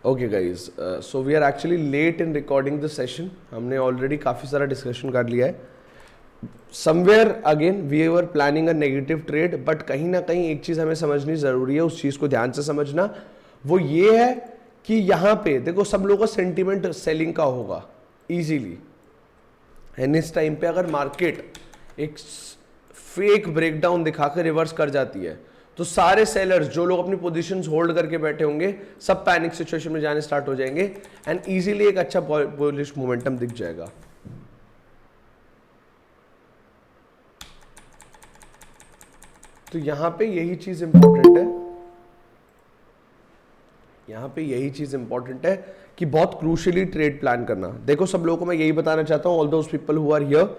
Okay guys, so we are actually late in recording this session. हमने already काफ़ी सारा discussion कर लिया है. Somewhere again we were planning a negative trade, but कहीं ना कहीं एक चीज़ हमें समझनी ज़रूरी है, उस चीज़ को ध्यान से समझना. वो ये है कि यहाँ पे देखो सब लोगों का सेंटीमेंट सेलिंग का होगा इजीली, एंड इस टाइम पे अगर मार्केट एक फेक ब्रेकडाउन दिखाकर रिवर्स कर जाती है तो सारे सेलर्स जो लोग अपनी पोजीशंस होल्ड करके बैठे होंगे सब पैनिक सिचुएशन में जाने स्टार्ट हो जाएंगे, एंड इजीली एक अच्छा बुलिश मोमेंटम दिख जाएगा. तो यहां पे यही चीज इंपॉर्टेंट है, यहां पे यही चीज इंपॉर्टेंट है कि बहुत क्रूशियली ट्रेड प्लान करना. देखो सब लोगों को मैं यही बताना चाहता हूं, all those people who are here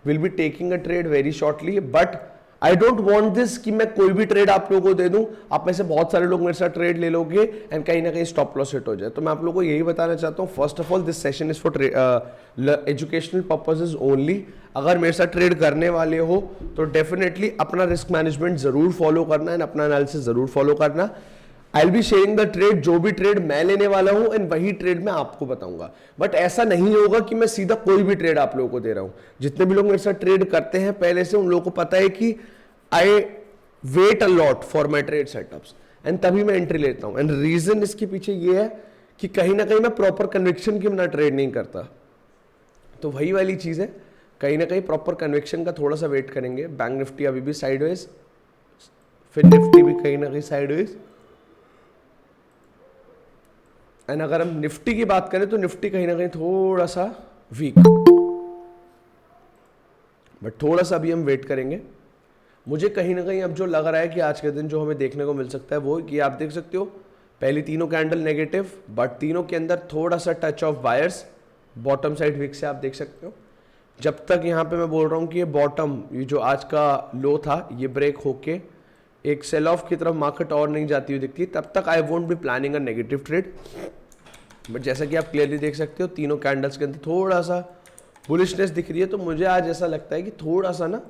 will be taking a trade very shortly, but I don't want this कि मैं कोई भी ट्रेड आप लोगों को दे दूं, आप में से बहुत सारे लोग मेरे साथ ट्रेड ले लोगे एंड कहीं ना कहीं स्टॉप लॉस हिट हो जाए. तो मैं आप लोगों को यही बताना चाहता हूं, first of all this session is for educational purposes only. अगर मेरे साथ ट्रेड करने वाले हो तो डेफिनेटली अपना रिस्क मैनेजमेंट जरूर फॉलो करना एंड अपना एनालिसिस जरूर फॉलो करना. I will be sharing the trade, जो भी ट्रेड मैं लेने वाला हूं एंड वही ट्रेड मैं आपको बताऊंगा. बट ऐसा नहीं होगा कि मैं सीधा कोई भी ट्रेड आप लोगों को दे रहा हूं. जितने भी लोग मेरे साथ ट्रेड करते हैं पहले से, उन लोगों को पता है कि I wait a lot for my trade setups and तभी मैं एंट्री लेता हूं. एंड रीजन इसके पीछे ये है कि कहीं ना कहीं मैं प्रॉपर कन्विक्शन के बिना ट्रेड नहीं करता. तो वही वाली चीज है, कहीं ना कहीं प्रॉपर कन्विक्शन का थोड़ा सा वेट करेंगे. बैंक निफ्टी अभी भी साइडवेज, फिर निफ्टी भी कहीं ना कहीं साइडवेज, एंड अगर हम निफ्टी की बात करें तो निफ्टी कहीं ना कहीं थोड़ा सा वीक, बट थोड़ा सा अभी हम वेट करेंगे. मुझे कहीं ना कहीं अब जो लग रहा है कि आज के दिन जो हमें देखने को मिल सकता है वो कि आप देख सकते हो पहली तीनों कैंडल नेगेटिव, बट तीनों के अंदर थोड़ा सा touch of buyers bottom side weak से आप देख सकते हो. जब तक यहाँ पे मैं बोल रहा हूँ कि ये बॉटम, ये जो आज का लो था, ये ब्रेक होके एक सेल ऑफ की तरफ मार्केट और नहीं जाती हुई दिखती, तब तक I won't be planning a negative trade. But जैसा कि आप क्लियरली देख सकते हो तीनों कैंडल्स के अंदर थोड़ा सा बुलिशनेस दिख रही है. तो मुझे आज ऐसा लगता है कि थोड़ा सा ना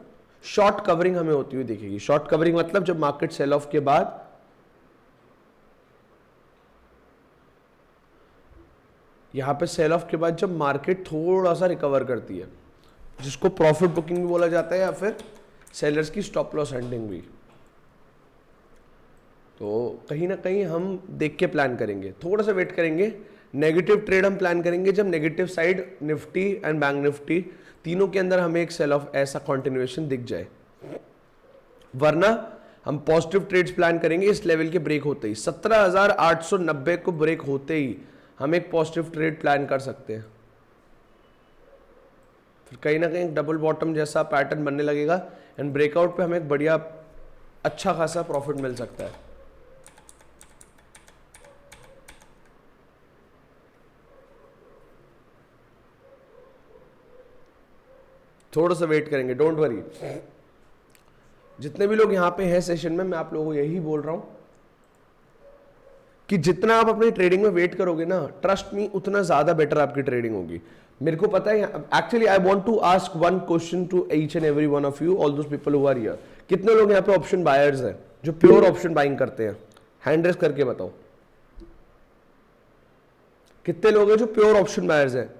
शॉर्ट कवरिंग हमें होती हुई दिखेगी. शॉर्ट कवरिंग मतलब जब मार्केट सेल ऑफ के बाद यहां पे सेल ऑफ के बाद जब मार्केट थोड़ा सा रिकवर करती है, जिसको प्रॉफिट बुकिंग भी बोला जाता है या फिर सेलर्स की स्टॉप लॉस हैंडलिंग भी, तो कहीं ना कहीं हम देख के प्लान करेंगे, थोड़ा सा वेट करेंगे. नेगेटिव ट्रेड हम प्लान करेंगे जब negative side Nifty and bank Nifty तीनों के अंदर हमें एक सेल ऑफ ऐसा कंटिन्यूएशन दिख जाए. वरना हम पॉजिटिव ट्रेड्स प्लान करेंगे इस लेवल के ब्रेक होते ही, 17,890 को ब्रेक होते ही हम एक पॉजिटिव ट्रेड प्लान कर सकते हैं. फिर कहीं ना कहीं डबल बॉटम जैसा पैटर्न बनने लगेगा एंड ब्रेकआउट पे हमें एक बढ़िया अच्छा खासा प्रॉफिट मिल सकता है. थोड़ा सा वेट करेंगे, डोंट वरी. जितने भी लोग यहां पे हैं सेशन में, मैं आप लोगों को यही बोल रहा हूं कि जितना आप अपनी ट्रेडिंग में वेट करोगे ना, ट्रस्ट मी, उतना ज्यादा बेटर आपकी ट्रेडिंग होगी. मेरे को पता है, actually I want to ask one question to each and every one of you, all those people who are here. कितने लोग यहाँ पे ऑप्शन बायर्स हैं जो प्योर ऑप्शन बाइंग करते हैं? हैंड रेस करके बताओ. कितने लोग हैं जो प्योर ऑप्शन बायर्स हैं,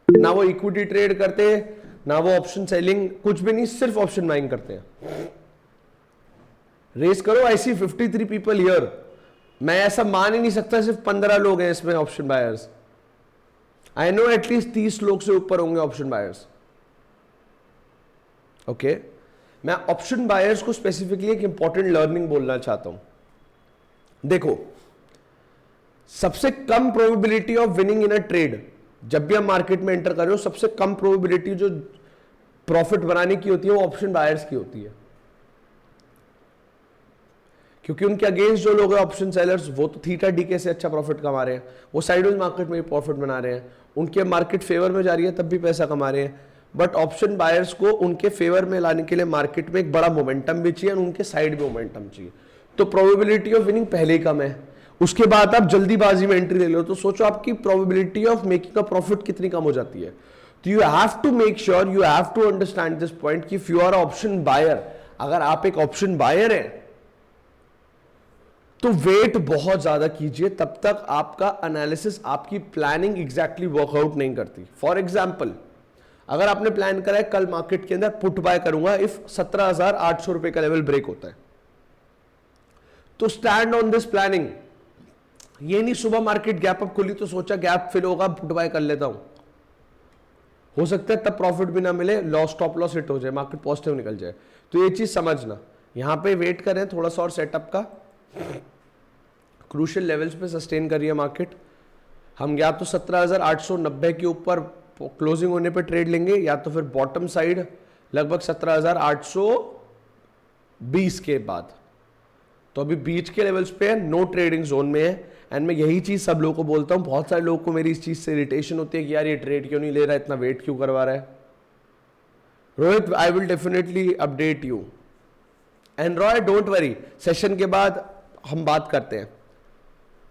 ना वो इक्विटी ट्रेड करते हैं, ना वो ऑप्शन सेलिंग, कुछ भी नहीं, सिर्फ ऑप्शन बाइंग करते हैं? रेस करो. आई सी 53 पीपल हियर. मैं ऐसा मान ही नहीं सकता सिर्फ 15 लोग हैं इसमें option buyers. I know at least 30 लोग से ऊपर होंगे ऑप्शन बायर्स. ओके, मैं ऑप्शन बायर्स को स्पेसिफिकली एक इंपॉर्टेंट लर्निंग बोलना चाहता हूं. देखो, सबसे कम probability of winning in a trade, जब भी हम मार्केट में एंटर कर रहे हो, सबसे कम प्रोबेबिलिटी जो प्रॉफिट बनाने की होती है वो ऑप्शन बायर्स की होती है. क्योंकि उनके अगेंस्ट जो लोग हैं ऑप्शन सेलर्स, वो तो थीटा डीके से अच्छा प्रॉफिट कमा रहे हैं, वो साइडवेज मार्केट में भी प्रॉफिट बना रहे हैं, उनके मार्केट फेवर में जा रही है तब भी पैसा कमा रहे हैं. बट ऑप्शन बायर्स को उनके फेवर में लाने के लिए मार्केट में एक बड़ा मोमेंटम भी चाहिए और उनके साइड में मोमेंटम चाहिए. तो प्रोबेबिलिटी ऑफ विनिंग पहले ही कम है. उसके बाद आप जल्दीबाजी में एंट्री ले लो तो सोचो आपकी probability of making a profit कितनी कम हो जाती है. तो you have to make sure, you have to understand this point कि if you are option buyer, अगर आप एक ऑप्शन बायर है तो वेट बहुत ज्यादा कीजिए, तब तक आपका एनालिसिस, आपकी प्लानिंग एग्जैक्टली वर्कआउट नहीं करती। फॉर एग्जाम्पल, अगर आपने प्लान करा है कल मार्केट के अंदर पुट बाय करूंगा इफ 17,800 रुपए का लेवल ब्रेक होता है, तो स्टैंड ऑन दिस प्लानिंग। ये नहीं सुबह मार्केट गैप अप खुली तो सोचा गैप फिल होगा पुट बाय कर लेता हूं, हो सकता है तब प्रॉफिट भी ना मिले, लॉस, स्टॉप लॉस हिट हो जाए, मार्केट पॉजिटिव निकल जाए। तो ये चीज समझना, यहां पे वेट करें थोड़ा सा और सेटअप का, क्रूशियल लेवल्स पे सस्टेन करिए मार्केट। हम या तो 17,890 के ऊपर क्लोजिंग होने पे ट्रेड लेंगे, या तो फिर बॉटम साइड लगभग 17,820 के बाद। तो अभी बीच के लेवल्स पे है, नो ट्रेडिंग जोन में है। एंड मैं यही चीज सब लोगों को बोलता हूं, बहुत सारे लोगों को मेरी इस चीज से इरिटेशन होती है कि यार ये ट्रेड क्यों नहीं ले रहा है, इतना वेट क्यों करवा रहा है। Rohit, I will definitely update you. And Roy, don't worry, session के बाद हम बात करते हैं।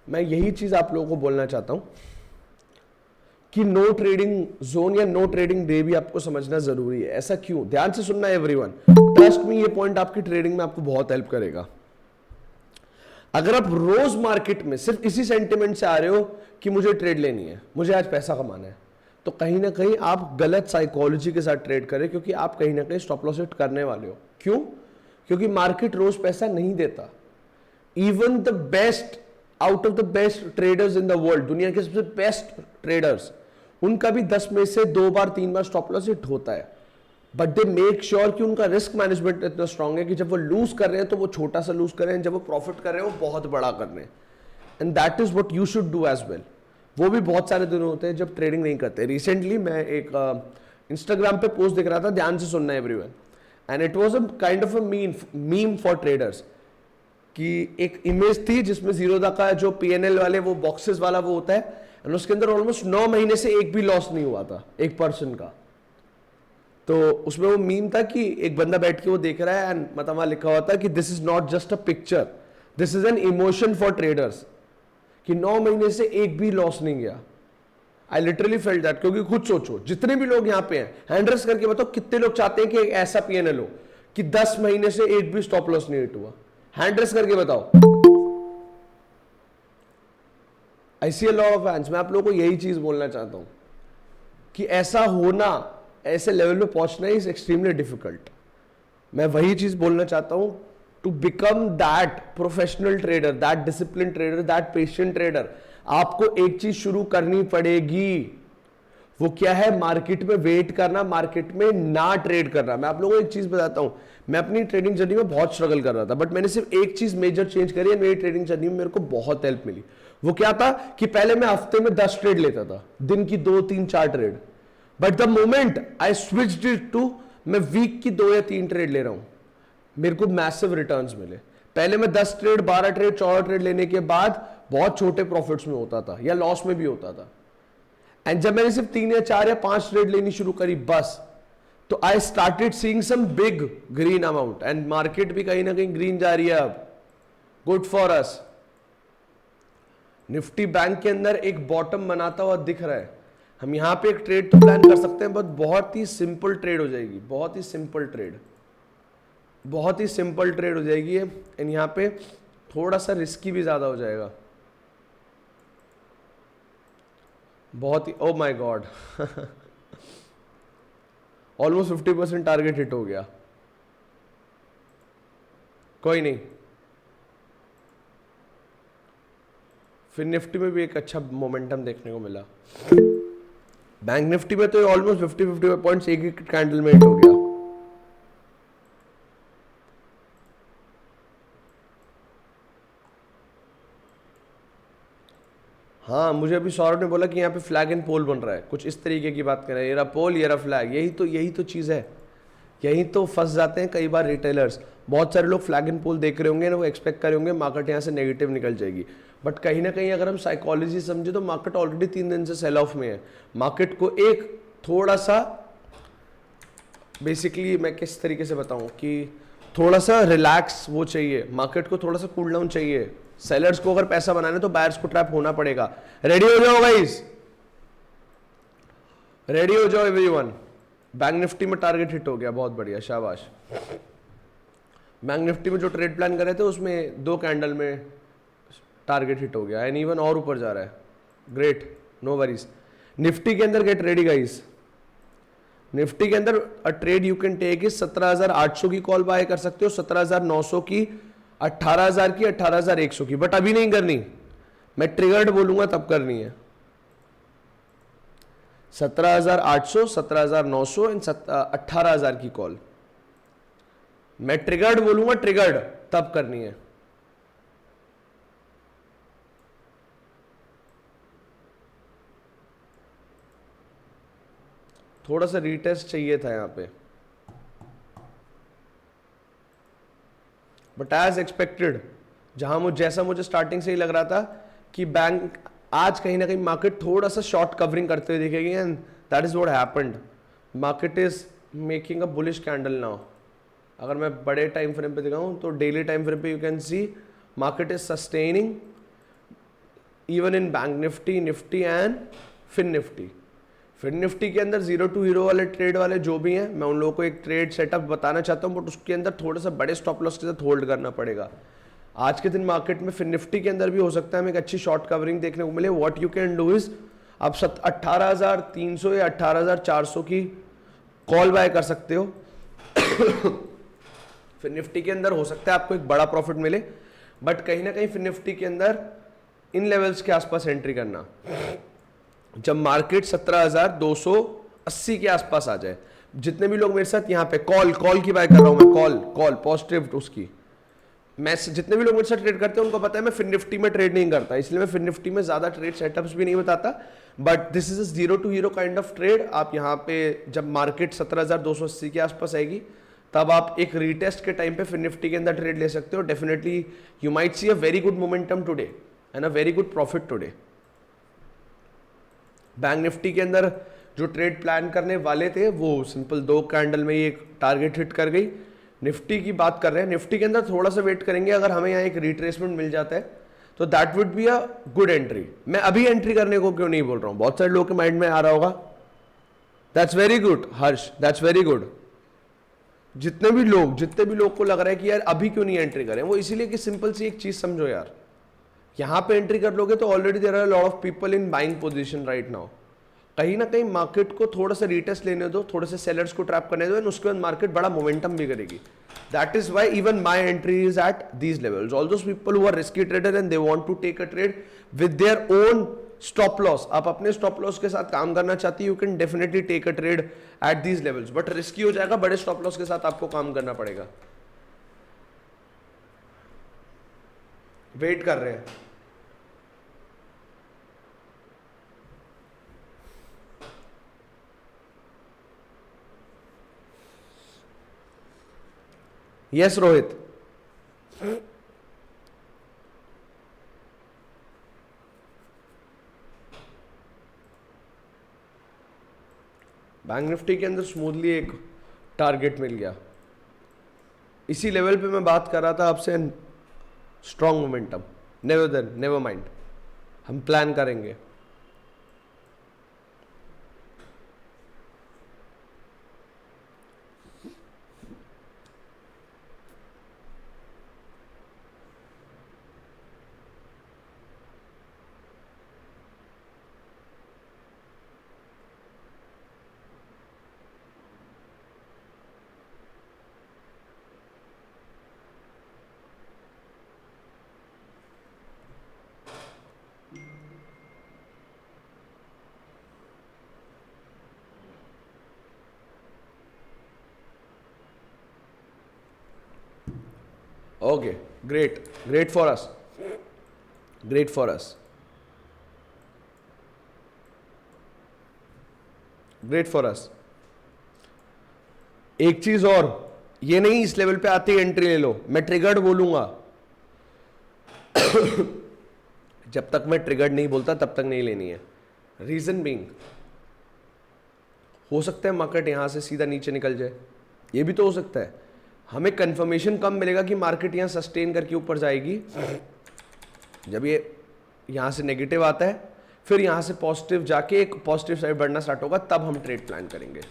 मैं यही चीज आप लोगों को बोलना चाहता हूं कि नो ट्रेडिंग जोन या नो ट्रेडिंग डे भी आपको समझना जरूरी है। ऐसा क्यों, ध्यान से सुनना एवरीवन, ट्रस्ट मी, ये पॉइंट आपकी ट्रेडिंग में आपको बहुत हेल्प करेगा। अगर आप रोज मार्केट में सिर्फ इसी सेंटिमेंट से आ रहे हो कि मुझे ट्रेड लेनी है, मुझे आज पैसा कमाना है, तो कहीं ना कहीं आप गलत साइकोलॉजी के साथ ट्रेड करें, क्योंकि आप कहीं ना कहीं स्टॉप लॉस हिट करने वाले हो। क्यों? क्योंकि मार्केट रोज पैसा नहीं देता। Even the best, out of the best traders in the world, दुनिया के सबसे बेस्ट ट्रेडर्स, उनका भी 10 में से 2 बार 3 बार स्टॉप लॉस हिट होता है। बट दे मेक श्योर कि उनका रिस्क मैनेजमेंट इतना स्ट्रांग है कि जब वो लूज कर रहे हैं तो वो छोटा सा लूज कर रहे हैं, जब वो प्रॉफिट कर रहे हैं वो बहुत बड़ा कर रहे हैं। And that is what you should do as well. वो भी बहुत सारे दिन होते हैं जब ट्रेडिंग नहीं करते। रिसेंटली मैं एक इंस्टाग्राम पे पोस्ट देख रहा था, ध्यान से सुनना everyone, and it was a kind of a meme for traders, कि एक इमेज थी जिसमें जीरोधा का जो पीएनएल वाले वो बॉक्सेस वाला वो होता है, एंड उसके अंदर ऑलमोस्ट 9 महीने से एक भी लॉस नहीं हुआ था एक पर्सन का। तो उसमें वो मीम था कि एक बंदा बैठ के वो देख रहा है, एंड मतलब वहां लिखा हुआ था कि this is not just a picture, this is an emotion for traders, कि 9 महीने से एक भी लॉस नहीं गया। आई लिटरली फेल्ट दैट, क्योंकि खुद सोचो जितने भी लोग यहाँ पे हैं, हैंड रेस करके बताओ कितने लोग चाहते हैं कि एक ऐसा पीएनएल हो कि 10 महीने से एक भी स्टॉप लॉस नहीं हिट हुआ। हैंड रेस करके बताओ। आई सी अ लॉट ऑफ हैंड्स। मैं आप लोगों को यही चीज बोलना चाहता हूं कि ऐसा होना, ऐसे लेवल पे पहुंचना इज एक्सट्रीमली डिफिकल्ट। मैं वही चीज बोलना चाहता हूं, to become that professional trader, that discipline trader, that patient trader, आपको एक चीज शुरू करनी पड़ेगी। वो क्या है? मार्केट में वेट करना, मार्केट में ना ट्रेड करना। मैं आप लोगों को एक चीज बताता हूं, मैं अपनी ट्रेडिंग जर्नी में बहुत स्ट्रगल कर रहा था, बट मैंने सिर्फ एक चीज मेजर चेंज करी है, मेरी ट्रेडिंग जर्नी में मेरे को बहुत हेल्प मिली। वो क्या था कि पहले मैं हफ्ते में 10 ट्रेड लेता था, दिन की 2, 3, 4 trade, but the moment I switched it to मैं वीक की 2 या 3 ट्रेड ले रहा हूं, मेरे को मैसिव रिटर्न्स मिले। पहले मैं 10 ट्रेड, 12 ट्रेड, 14 ट्रेड लेने के बाद बहुत छोटे प्रॉफिट्स में होता था या लॉस में भी होता था। एंड जब मैंने सिर्फ 3 या 4 या 5 ट्रेड लेनी शुरू करी बस, तो I started seeing some big green amount, and market भी कहीं ना कहीं ग्रीन जा रही है अब। Good for us. Nifty bank के अंदर एक बॉटम बनाता हुआ दिख रहा है। हम यहां पे एक ट्रेड तो प्लान कर सकते हैं, बट बहुत ही सिंपल ट्रेड हो जाएगी, बहुत ही सिंपल ट्रेड, बहुत ही सिंपल ट्रेड हो जाएगी। एंड यहां पे थोड़ा सा रिस्की भी ज्यादा हो जाएगा, बहुत ही। Oh my god, almost 50% target hit हो गया। कोई नहीं, फिर निफ्टी में भी एक अच्छा मोमेंटम देखने को मिला। बैंक निफ्टी में तो ऑलमोस्ट 50-50 पॉइंट्स एक ही कैंडल में हिट हो गया। हाँ, मुझे अभी सौरभ ने बोला कि यहाँ पे फ्लैग एंड पोल बन रहा है, कुछ इस तरीके की बात कर रहे हैं, ये रहा पोल, ये रहा फ्लैग। यही तो चीज़ है, यही तो फंस जाते हैं कई बार रिटेलर्स। बहुत सारे लोग फ्लैग एंड पोल देख रहे होंगे ना, वो एक्सपेक्ट कर रहे होंगे मार्केट यहाँ से नेगेटिव निकल जाएगी, बट कहीं ना कहीं अगर हम साइकोलॉजी समझे तो मार्केट ऑलरेडी 3 दिन से सेल ऑफ में है। मार्केट को एक थोड़ा सा, बेसिकली मैं किस तरीके से बताऊं कि थोड़ा सा रिलैक्स वो चाहिए, मार्केट को थोड़ा सा कूल डाउन चाहिए। सेलर्स को अगर पैसा बनाना है तो बायर्स को ट्रैप होना पड़ेगा। रेडी हो जाओ गाइस, रेडी हो जाओ एवरीवन। बैंक निफ्टी में टारगेट हिट हो गया, बहुत बढ़िया, शाबाश। बैंक निफ्टी में जो ट्रेड प्लान कर रहे थे उसमें 2 कैंडल में टारगेट हिट हो गया एंड इवन और ऊपर जा रहा है, ग्रेट, नो वरीज। निफ्टी के अंदर गेट रेडी गाइस, निफ्टी के अंदर a trade you can take is 17,800 की कॉल बाय कर सकते हो, 17,900 की, 18,000 की, 18,100 की, बट अभी नहीं करनी, मैं ट्रिगर्ड बोलूंगा तब करनी है। 17,800, 17,900 एंड 18,000 की कॉल, मैं ट्रिगर्ड बोलूंगा, ट्रिगर्ड तब करनी है। थोड़ा सा रीटेस्ट चाहिए था यहां पे, बट एज एक्सपेक्टेड, जैसा मुझे स्टार्टिंग से ही लग रहा था कि बैंक आज कहीं ना कहीं मार्केट थोड़ा सा शॉर्ट कवरिंग करते हुए दिखेगी and that is what happened. Market is making a bullish candle now. अगर मैं बड़े टाइम फ्रेम पे दिखाऊं तो डेली टाइम फ्रेम पे you can see market is sustaining even in bank Nifty, Nifty and fin Nifty. Fin Nifty के अंदर 0 to हीरो वाले ट्रेड वाले जो भी हैं, मैं उन लोगों को एक ट्रेड सेटअप बताना चाहता हूं, बट उसके अंदर थोड़ा सा बड़े स्टॉप लॉस के साथ होल्ड करना पड़ेगा। आज के दिन मार्केट में फिन निफ्टी के अंदर भी हो सकता है हमें एक अच्छी शॉर्ट कवरिंग देखने को मिले। What you can do is आप 18,300 या 18,400 की कॉल बाय कर सकते हो। फिन निफ्टी के अंदर हो सकता है आपको एक बड़ा प्रॉफिट मिले, बट कहीं ना कहीं फिन निफ्टी के अंदर इन लेवल्स के आसपास एंट्री करना, जब मार्केट 17,280 के आसपास आ जाए। जितने भी लोग मेरे साथ यहाँ पे कॉल की बाय कर रहा हूं मैं, कॉल पॉजिटिव उसकी, मैं जितने भी लोग मेरे साथ ट्रेड करते हैं उनको पता है मैं फिन निफ्टी में ट्रेड नहीं करता, इसलिए मैं फिन निफ्टी में ज्यादा ट्रेड सेटअप्स भी नहीं बताता, but this is a 0 to hero kind of trade. आप यहाँ पे जब मार्केट 17,280 के आसपास आएगी तब आप एक रीटेस्ट के टाइम पे फिन निफ्टी के अंदर ट्रेड ले सकते हो। Definitely you might see a very good momentum today and a very good profit today. Bank Nifty के अंदर जो ट्रेड प्लान करने वाले थे वो सिंपल 2 कैंडल में ही एक टारगेट हिट कर गई। निफ्टी की बात कर रहे हैं, निफ्टी के अंदर थोड़ा सा वेट करेंगे, अगर हमें यहाँ एक रिट्रेसमेंट मिल जाता है तो that would be a good entry. मैं अभी एंट्री करने को क्यों नहीं बोल रहा हूं, बहुत सारे लोगों के माइंड में आ रहा होगा, that's very good Harsh, that's very good. जितने भी लोग को लग रहा है कि यार अभी क्यों नहीं एंट्री करें, वो इसीलिए कि सिंपल सी एक चीज समझो यार, यहां पे एंट्री कर लोगे तो already there are lot of people in buying position right now. कहीं ना कहीं मार्केट को थोड़ा सा रीटेस्ट लेने दो, थोड़े से सेलर्स को ट्रैप करने दो एंड उसके बाद मार्केट बड़ा मोमेंटम भी करेगी। That is why even my entry is at these levels. All those people who are risky trader and they want to take a trade with their own stop loss, आप अपने stop loss के साथ काम करना चाहती है, you can definitely take a trade at these levels, but risky हो जाएगा, बड़े स्टॉप लॉस के साथ आपको काम करना पड़ेगा। वेट कर रहे हैं, यस रोहित। बैंक निफ्टी के अंदर स्मूथली एक टारगेट मिल गया, इसी लेवल पे मैं बात कर रहा था आपसे, स्ट्रॉन्ग मोमेंटम। नेवर माइंड, हम प्लान करेंगे। Okay, great for us, great for us, great for us। एक चीज और, ये नहीं इस लेवल पे आते ही एंट्री ले लो, मैं ट्रिगर्ड बोलूंगा। जब तक मैं ट्रिगर्ड नहीं बोलता तब तक नहीं लेनी है। रीजन बीइंग, हो सकता है मार्केट यहां से सीधा नीचे निकल जाए, ये भी तो हो सकता है। हमें कंफर्मेशन कब मिलेगा कि मार्केट यहां सस्टेन करके ऊपर जाएगी, जब ये यहां से नेगेटिव आता है, फिर यहां से पॉजिटिव जाके एक पॉजिटिव साइड बढ़ना स्टार्ट होगा, तब हम ट्रेड प्लान करेंगे।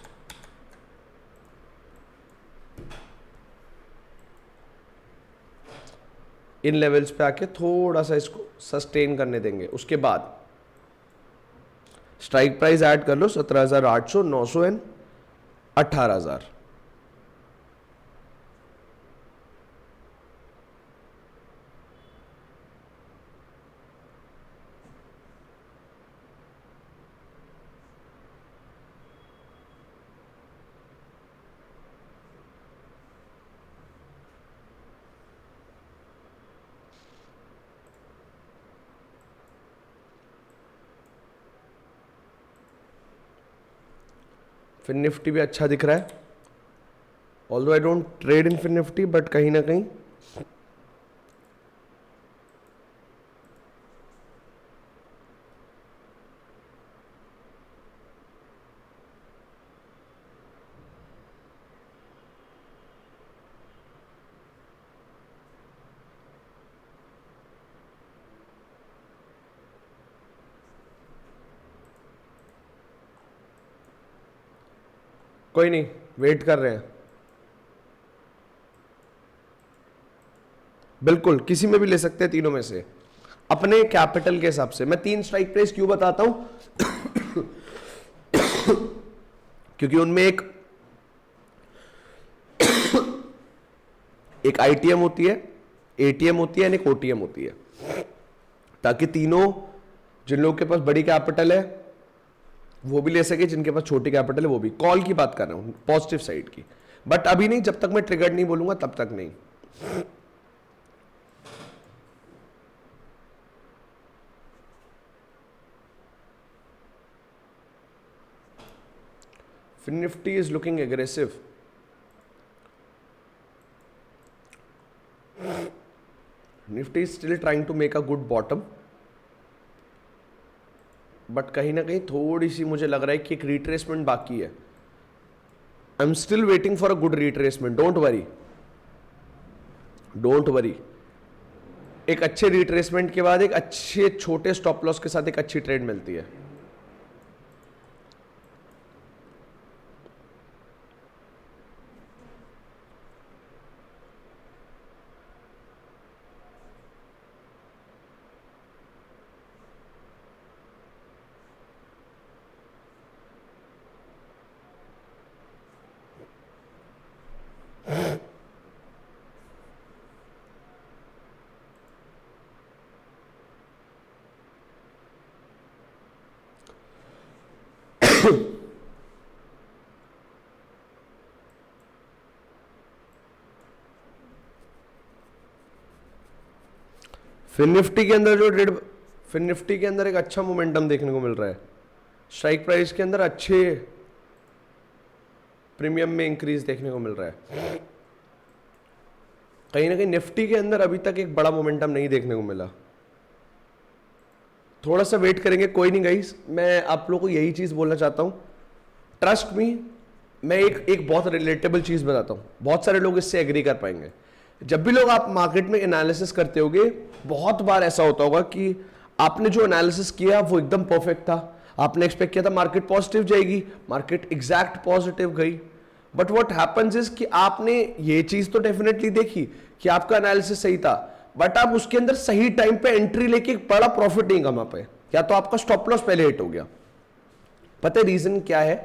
इन लेवल्स पे आके थोड़ा सा इसको सस्टेन करने देंगे, उसके बाद स्ट्राइक प्राइस ऐड कर लो 17,800, 900 एंड 18,000। फिर निफ्टी भी अच्छा दिख रहा है, although I don't trade in फिर निफ्टी, बट कहीं ना कहीं कोई नहीं, वेट कर रहे हैं। बिल्कुल किसी में भी ले सकते हैं, तीनों में से अपने कैपिटल के हिसाब से। मैं 3 स्ट्राइक प्राइस क्यों बताता हूं क्योंकि उनमें एक आईटीएम होती है, एटीएम होती है, एक ओटीएम होती है, ताकि तीनों, जिन लोगों के पास बड़ी कैपिटल है वो भी ले सके, जिनके पास छोटी कैपिटल है वो भी। कॉल की बात कर रहा हूं, पॉजिटिव साइड की, बट अभी नहीं, जब तक मैं ट्रिगर नहीं बोलूंगा तब तक नहीं। फिर Nifty is looking aggressive. Nifty is still trying to make a good bottom, but कहीं ना कहीं थोड़ी सी मुझे लग रहा है कि एक रिट्रेसमेंट बाकी है। I am still waiting for a good retracement, don't worry, don't worry. एक अच्छे रिट्रेसमेंट के बाद एक अच्छे छोटे स्टॉप लॉस के साथ एक अच्छी ट्रेड मिलती है। फिर निफ्टी के अंदर जो ट्रेड, फिर निफ्टी के अंदर एक अच्छा मोमेंटम देखने को मिल रहा है। स्ट्राइक प्राइस के अंदर अच्छे प्रीमियम में इंक्रीज देखने को मिल रहा है। कहीं ना कहीं निफ्टी के अंदर अभी तक एक बड़ा मोमेंटम नहीं देखने को मिला, थोड़ा सा वेट करेंगे। कोई नहीं गाइस, मैं आप लोगों को यही चीज बोलना चाहता हूं, ट्रस्ट मी। मैं एक बहुत रिलेटेबल चीज बताता हूं, बहुत सारे लोग इससे एग्री कर पाएंगे। जब भी लोग आप मार्केट में एनालिसिस करते होगे, बहुत बार ऐसा होता होगा कि आपने जो एनालिसिस किया वो एकदम परफेक्ट था, आपने एक्सपेक्ट किया था मार्केट पॉजिटिव जाएगी, मार्केट एग्जैक्ट पॉजिटिव गई। बट व्हाट हैपेंस इज कि आपने ये चीज तो डेफिनेटली देखी कि आपका एनालिसिस सही था, बट आप उसके अंदर सही टाइम पे एंट्री लेके एक बड़ा प्रॉफिट नहीं कमा पाए, या तो आपका स्टॉप लॉस पहले हिट हो गया। पता है रीजन क्या है?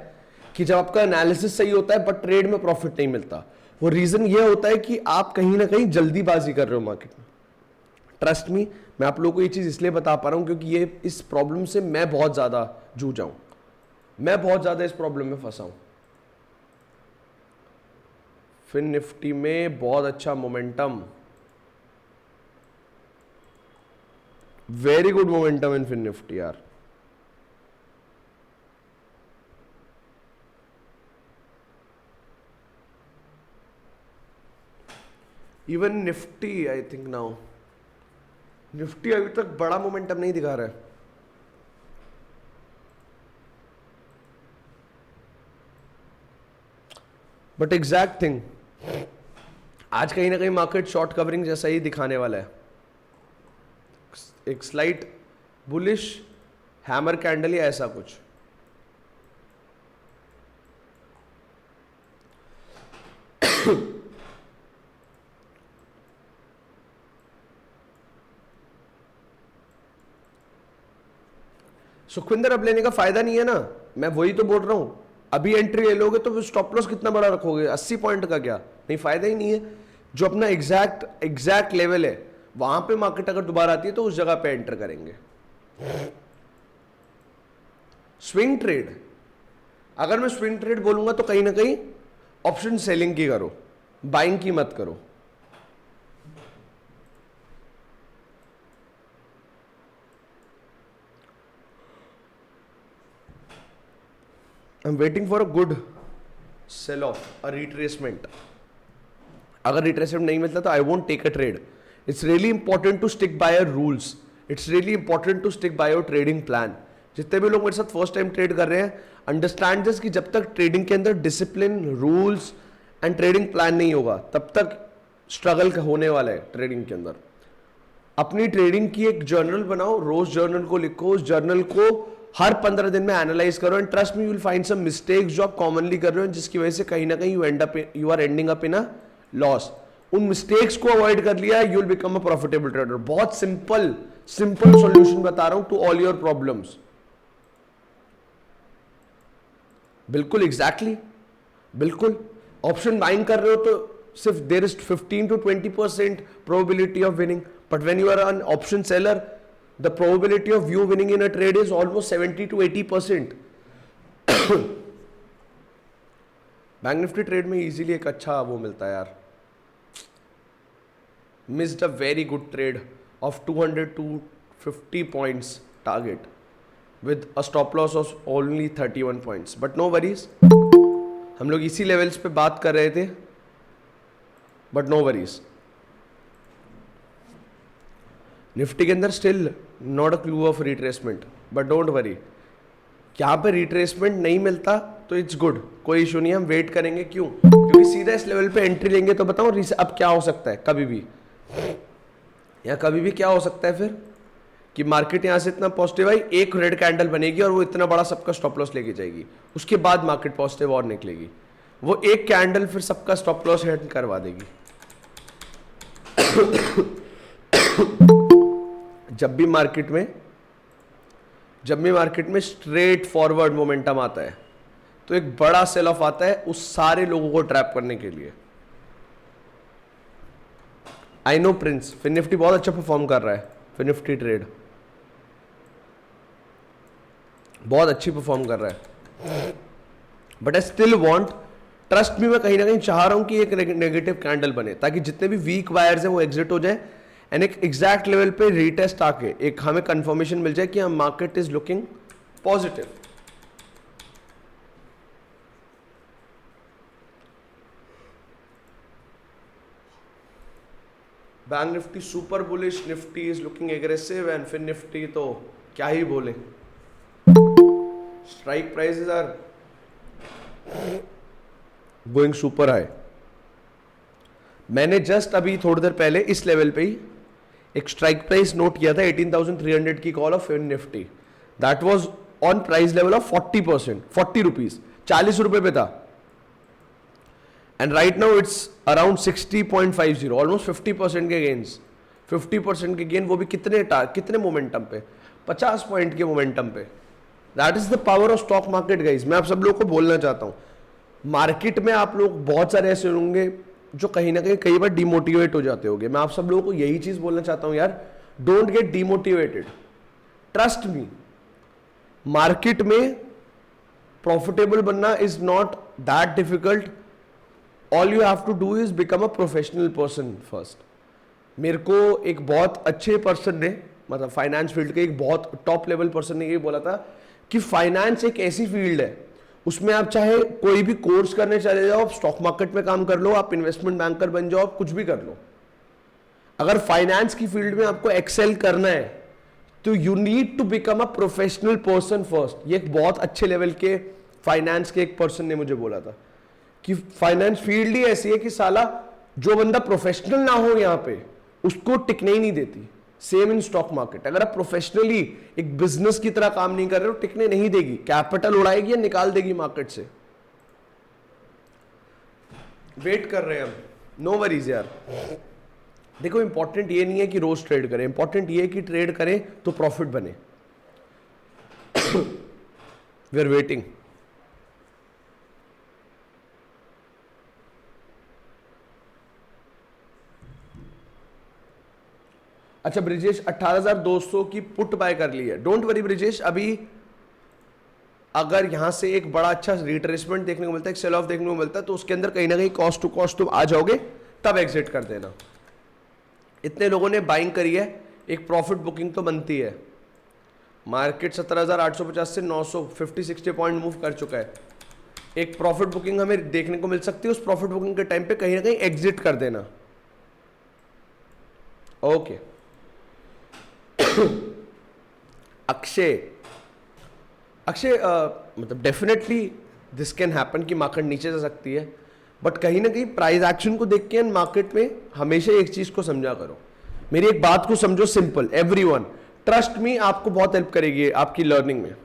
कि जब आपका एनालिसिस सही होता है बट ट्रेड में प्रॉफिट नहीं मिलता, वो रीजन ये होता है कि आप कहीं ना कहीं जल्दीबाजी कर रहे हो मार्केट में। ट्रस्ट मी, मैं आप लोगों को ये चीज इसलिए बता पा रहा हूं क्योंकि ये इस प्रॉब्लम से मैं बहुत ज्यादा जूझा हूं, मैं बहुत ज्यादा इस प्रॉब्लम में फंसा हूं। फिर निफ्टी में बहुत अच्छा momentum, very good momentum in Fin Nifty यार। Even Nifty I think now, Nifty अभी तक बड़ा मोमेंटम नहीं दिखा रहा है। बट एग्जैक्ट थिंग, आज कहीं ना कहीं मार्केट शॉर्ट कवरिंग जैसा ही दिखाने वाला है, एक स्लाइट बुलिश हैमर कैंडल या ऐसा कुछ। सुखविंदर अब लेने का फायदा नहीं है ना, मैं वही तो बोल रहा हूं, अभी एंट्री ले लोगे तो स्टॉप लॉस कितना बड़ा रखोगे, 80 पॉइंट का क्या, नहीं फायदा ही नहीं है। जो अपना एग्जैक्ट लेवल है वहां पे मार्केट अगर दोबारा आती है तो उस जगह पे एंटर करेंगे। स्विंग ट्रेड, अगर मैं स्विंग ट्रेड बोलूंगा तो कहीं ना कहीं ऑप्शन सेलिंग की करो, बाइंग की मत करो। I am waiting for a good sell off, a retracement. अगर रिट्रेसमेंट नहीं मिलता तो I won't take a trade. It's really important to stick by your rules, it's really important to stick by your trading plan. जितने भी लोग मेरे साथ फर्स्ट टाइम ट्रेड कर रहे हैं, अंडरस्टैंड दिस कि जब तक ट्रेडिंग के अंदर discipline, rules and trading plan नहीं होगा तब तक स्ट्रगल होने वाला है ट्रेडिंग के अंदर। अपनी ट्रेडिंग की एक जर्नल बनाओ, रोज जर्नल को लिखो, उस जर्नल को हर 15 दिन में एनालाइज करो and trust me you will find some mistakes जो आप कॉमनली कर रहे हो, जिसकी वजह से कहीं ना कहीं you are ending up in a loss. उन मिस्टेक्स को अवॉइड कर लिया, you will become a profitable trader. बहुत सिंपल सॉल्यूशन बता रहा हूं टू ऑल योर प्रॉब्लम्स। बिल्कुल एग्जैक्टली बिल्कुल। ऑप्शन बाइंग कर रहे हो तो सिर्फ there is 15 to 20% probability of winning, but when you are an option seller the probability of you winning in a trade is almost 70 to 80%. Bank Nifty trade में easily एक अच्छा वो मिलता है यार। Missed a very good trade of 200 to 50 points target with a stop loss of only 31 points, but no worries. हम लोग इसी लेवल्स पे बात कर रहे थे, बट नो वरीज। निफ्टी के अंदर still not a clue of retracement, but don't worry, यहाँ पे रिट्रेसमेंट नहीं मिलता तो इट्स गुड, कोई इशू नहीं, हम वेट करेंगे। क्यों? क्योंकि सीधा इस लेवल पे एंट्री लेंगे तो बताओ अब क्या हो सकता है, कभी भी या कभी भी क्या हो सकता है फिर कि मार्केट यहाँ से इतना पॉजिटिव आई, एक रेड कैंडल बनेगी और वो इतना बड़ा सबका स्टॉप लॉस लेके जाएगी, उसके बाद मार्केट पॉजिटिव और निकलेगी, वो एक कैंडल फिर सबका स्टॉप लॉस हिट करवा देगी। जब भी मार्केट में स्ट्रेट फॉरवर्ड मोमेंटम आता है तो एक बड़ा सेल ऑफ आता है उस सारे लोगों को ट्रैप करने के लिए। आई नो प्रिंस, फिर निफ्टी बहुत अच्छा परफॉर्म कर रहा है, फिर निफ्टी ट्रेड बहुत अच्छी परफॉर्म कर रहा है, but I still want, trust me, मैं कहीं ना कहीं चाह रहा हूं कि एक नेगेटिव कैंडल बने ताकि जितने भी वीक बायर्स हैं वो एग्जिट हो जाए एंड एक एग्जैक्ट लेवल पे रीटेस्ट आके एक हमें कंफर्मेशन मिल जाए कि हम market is looking positive. Bank Nifty super bullish, Nifty is looking aggressive and फिर निफ्टी तो क्या ही बोले, strike prices are going super high. मैंने जस्ट अभी थोड़ी देर पहले इस लेवल पे ही एक स्ट्राइक प्राइस नोट किया था 18,300 की call of Nifty, that was on price level of 40%, 40 rupees, 40 रुपए पे था and right now it's around 60.50, almost 50% के गेन्स, 50% के गेन, वो भी कितने मोमेंटम पे, 50 पॉइंट के मोमेंटम पे। That is the power of stock market guys. मैं आप सब लोगों को बोलना चाहता हूं, मार्केट में आप लोग बहुत सारे ऐसे होंगे जो कहीं ना कहीं कई बार डिमोटिवेट हो जाते होंगे। मैं आप सब लोगों को यही चीज बोलना चाहता हूं यार, don't get demotivated, trust me. Market में प्रॉफिटेबल बनना is not that difficult, all you have to do is become a professional person first. मेरे को एक बहुत अच्छे पर्सन ने, मतलब फाइनेंस फील्ड के एक बहुत टॉप लेवल पर्सन ने ये बोला था कि फाइनेंस एक ऐसी फील्ड है, उसमें आप चाहे कोई भी कोर्स करने चले जाओ, आप स्टॉक मार्केट में काम कर लो, आप इन्वेस्टमेंट बैंकर बन जाओ, आप कुछ भी कर लो, अगर फाइनेंस की फील्ड में आपको एक्सेल करना है तो you need to become a professional person first. ये एक बहुत अच्छे लेवल के फाइनेंस के एक पर्सन ने मुझे बोला था कि फाइनेंस फील्ड ही ऐसी है कि साला जो बंदा प्रोफेशनल ना हो यहां पे उसको टिकने ही नहीं देती। सेम इन स्टॉक मार्केट, अगर आप प्रोफेशनली एक बिजनेस की तरह काम नहीं कर रहे हो, टिकने नहीं देगी, कैपिटल उड़ाएगी या निकाल देगी मार्केट से। वेट कर रहे हैं हम, नो वरीज यार। देखो इंपॉर्टेंट ये नहीं है कि रोज ट्रेड करें, इंपॉर्टेंट ये है कि ट्रेड करें तो प्रॉफिट बने। We are waiting. अच्छा ब्रिजेश, 18,200 की पुट बाय कर ली है। डोंट वरी ब्रिजेश, अभी अगर यहां से एक बड़ा अच्छा रिट्रेसमेंट देखने को मिलता है, एक सेल ऑफ देखने को मिलता है, तो उसके अंदर कहीं ना कहीं कॉस्ट टू कॉस्ट तुम आ जाओगे, तब एग्जिट कर देना। इतने लोगों ने बाइंग करी है, एक प्रॉफिट बुकिंग तो बनती है। मार्केट 17,850 से 950-60 पॉइंट मूव कर चुका है। एक प्रॉफिट बुकिंग हमें देखने को मिल सकती है, उस प्रॉफिट बुकिंग के टाइम पे कहीं ना कहीं एग्जिट कर देना। ओके अक्षय, मतलब डेफिनेटली दिस कैन हैपन कि मार्केट नीचे जा सकती है, बट कहीं ना कहीं प्राइस एक्शन को देख के मार्केट में हमेशा एक चीज को समझा करो। मेरी एक बात को समझो, सिंपल, एवरीवन ट्रस्ट मी, आपको बहुत हेल्प करेगी आपकी लर्निंग में।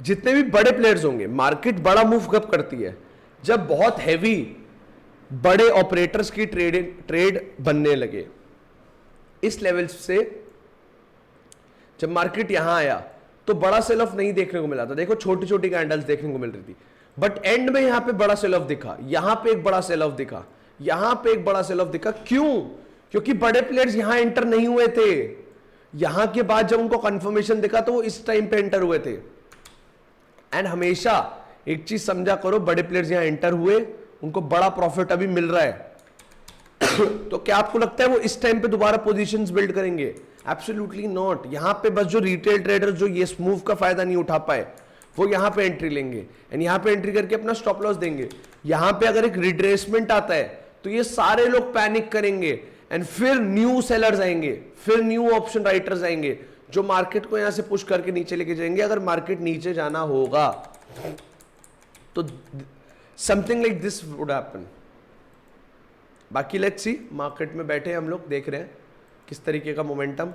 जितने भी बड़े प्लेयर्स होंगे, मार्केट बड़ा मूव कब करती है? जब बहुत हैवी बड़े ऑपरेटर्स की ट्रेड बनने लगे। इस लेवल से जब मार्केट यहां आया तो बड़ा सेल ऑफ नहीं देखने को मिला था। देखो छोटी छोटी कैंडल्स देखने को मिल रही थी, बट एंड में यहां पे बड़ा सेल ऑफ दिखा, यहां पे एक बड़ा सेल ऑफ दिखा, यहां पे एक बड़ा सेल ऑफ दिखा। क्यों? क्योंकि बड़े प्लेयर्स यहां एंटर नहीं हुए थे। यहां के बाद जब उनको कंफर्मेशन दिखा तो वो इस टाइम पे एंटर हुए थे। एंड हमेशा एक चीज समझा करो, बड़े प्लेयर्स यहां एंटर हुए, उनको बड़ा प्रॉफिट अभी मिल रहा है। तो क्या आपको लगता है वो इस टाइम पे दोबारा पोजीशंस बिल्ड करेंगे? Absolutely not. यहां पे बस जो रिटेल ट्रेडर जो ये मूव का फायदा नहीं उठा पाए, वो यहां पे एंट्री लेंगे एंड यहां पे एंट्री करके अपना स्टॉप लॉस देंगे। यहां पे अगर एक रिट्रेसमेंट आता है तो ये सारे लोग पैनिक करेंगे एंड फिर न्यू सेलर्स आएंगे, फिर न्यू ऑप्शन राइटर्स आएंगे जो मार्केट को यहां से पुश करके नीचे लेके जाएंगे। अगर मार्केट नीचे जाना होगा तो something like this would happen. बाकी लेट्स सी, मार्केट में बैठे हम लोग देख रहे हैं किस तरीके का मोमेंटम।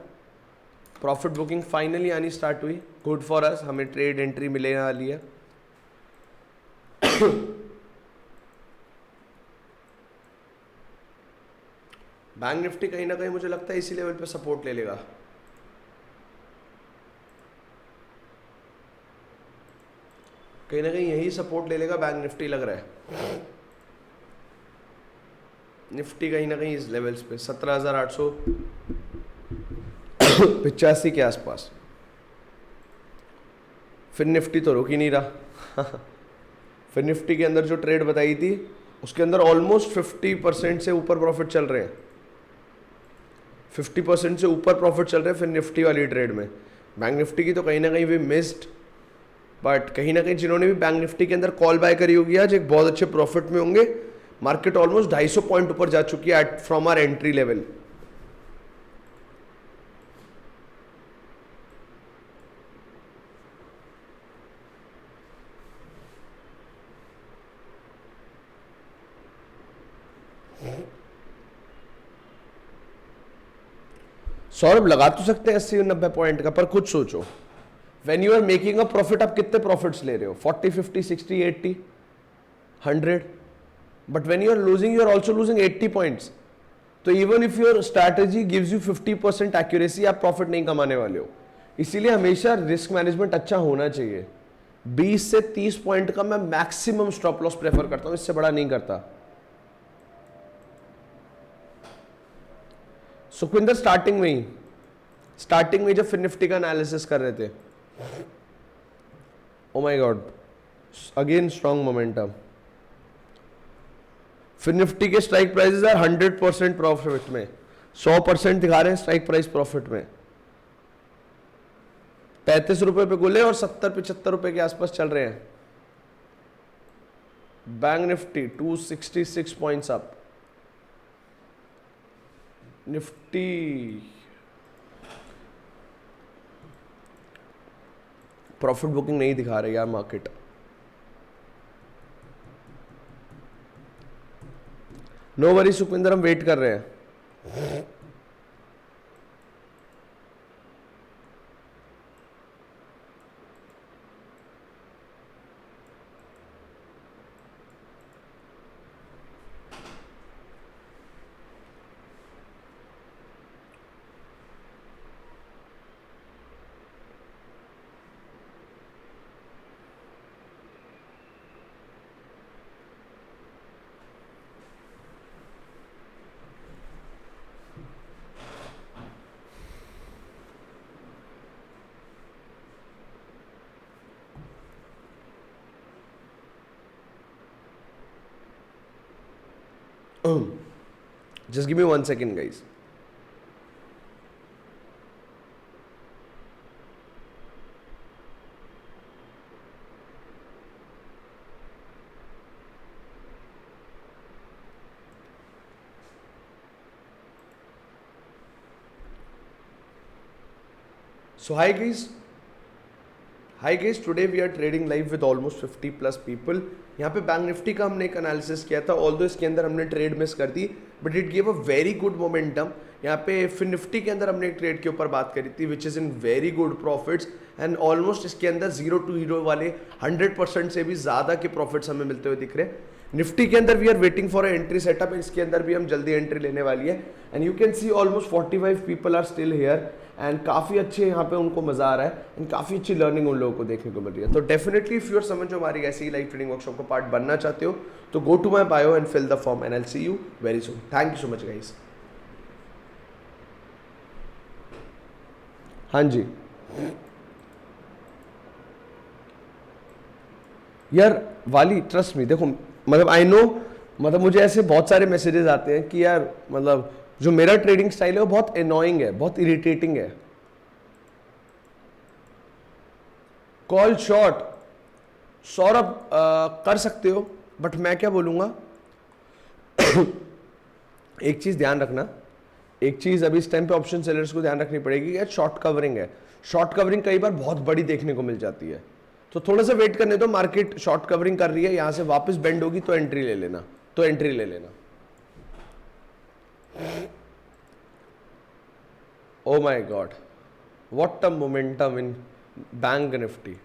प्रॉफिट बुकिंग फाइनली आनी स्टार्ट हुई, गुड फॉर अस, हमें ट्रेड एंट्री मिलने वाली है। बैंक निफ्टी कहीं ना कहीं मुझे लगता है इसी लेवल पे सपोर्ट ले लेगा। कहीं ना कहीं यही सपोर्ट ले लेगा बैंक निफ्टी, लग रहा है। निफ्टी कहीं ना कहीं इस लेवल्स पे 17,885 के आसपास। फिर निफ्टी तो रुक ही नहीं रहा। फिर निफ्टी के अंदर जो ट्रेड बताई थी उसके अंदर ऑलमोस्ट 50% से ऊपर प्रॉफिट चल रहे हैं। 50% से ऊपर प्रॉफिट चल रहे हैं फिर निफ्टी वाली ट्रेड में। बैंक निफ्टी की तो कहीं ना कहीं भी मिस्ड, बट कहीं ना कहीं जिन्होंने भी बैंक निफ्टी के अंदर कॉल बाय करी होगी आज एक बहुत अच्छे प्रॉफिट में होंगे। मार्केट ऑलमोस्ट 250 पॉइंट ऊपर जा चुकी है from our entry level. Saurabh लगा तो सकते हैं 80-90 पॉइंट का, पर कुछ सोचो, when you are making a profit आप कितने प्रॉफिट्स ले रहे हो? 40, 50, 60, 80, 100, but when you are losing you are also losing 80 points. तो even if your strategy gives you 50% accuracy, आप प्रॉफिट नहीं कमाने वाले हो। इसीलिए हमेशा रिस्क मैनेजमेंट अच्छा होना चाहिए। 20 से 30 पॉइंट का मैं मैक्सिमम स्टॉप लॉस प्रेफर करता हूं, इससे बड़ा नहीं करता। सुखविंदर स्टार्टिंग में जब फिर निफ्टी का एनालिसिस कर रहे थे, ओ my God, again strong momentum. फिर निफ्टी के स्ट्राइक प्राइसेस आर 100% प्रॉफिट में, 100% दिखा रहे हैं स्ट्राइक प्राइस प्रॉफिट में। 35 रुपए पे खुले और 70-75 रुपए के आसपास चल रहे हैं। Bank Nifty 266 points up. Nifty profit booking नहीं दिखा रही यार मार्केट। नो वरी सुखविंदर, हम वेट कर रहे हैं। Just give me 1 second, guys. So hi guys, today we are trading live with almost 50 plus people. यहाँ पे बैंक निफ्टी का हमने एक एनालिसिस किया था, ऑल्दो इसके अंदर हमने ट्रेड मिस कर दी, but it give a very good momentum. यहाँ पे फिर निफ्टी के अंदर हमने एक ट्रेड के ऊपर बात करी थी which is in very good profits, and almost इसके अंदर 0 to हीरो वाले 100% से भी ज़्यादा के प्रॉफिट्स हमें मिलते हुए दिख रहे हैं. निफ्टी के अंदर we are waiting for entry setup, इसके अंदर भी हम जल्दी एंट्री लेने वाली है. And you can see almost 45 people are still here, एंड काफ़ी अच्छे यहाँ पे उनको मजा आ रहा है, एंड काफ़ी अच्छी लर्निंग उन लोगों को देखने को मिल रही है. तो डेफिनेटली इफ यू आर समझ जो हमारी ऐसी लाइव ट्रेडिंग वर्कशॉप का पार्ट बनना चाहते हो तो go to my bio and fill the form, and I will see you very soon. Thank you so much guys. हाँ जी यार वाली, ट्रस्ट मी, देखो मतलब आई नो, मतलब मुझे ऐसे बहुत सारे मैसेजेस आते हैं कि यार मतलब जो मेरा ट्रेडिंग स्टाइल है वो बहुत एनोइंग है, बहुत इरिटेटिंग है. कॉल शॉर्ट सौरभ कर सकते हो, बट मैं क्या बोलूंगा एक चीज ध्यान रखना, एक चीज अभी इस टाइम पे ऑप्शन सेलर्स को ध्यान रखनी पड़ेगी कि शॉर्ट कवरिंग है. शॉर्ट कवरिंग कई बार बहुत बड़ी देखने को मिल जाती है, तो थोड़ा सा वेट करने दो. मार्केट शॉर्ट कवरिंग कर रही है, यहां से वापस बेंड होगी तो एंट्री ले लेना, तो एंट्री ले लेना. Oh my God, what a momentum in bank Nifty.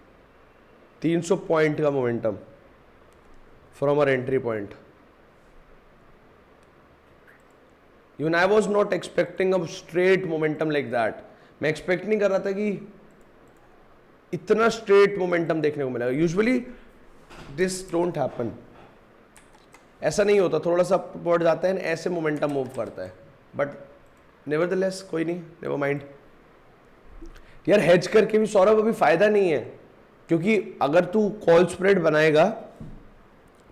300 point का momentum from our entry point. Even I was not expecting a straight momentum like that. मैं एक्सपेक्ट नहीं कर रहा था कि इतना स्ट्रेट मोमेंटम देखने को मिलेगा. यूजुअली दिस डोंट हैपन, ऐसा नहीं होता. थोड़ा सा बढ़ जाता है, ऐसे मोमेंटम मूव करता है, बट नेवरदलेस कोई नहीं, नेवर माइंड. यार हेज करके भी सौरभ अभी फायदा नहीं है, क्योंकि अगर तू कॉल स्प्रेड बनाएगा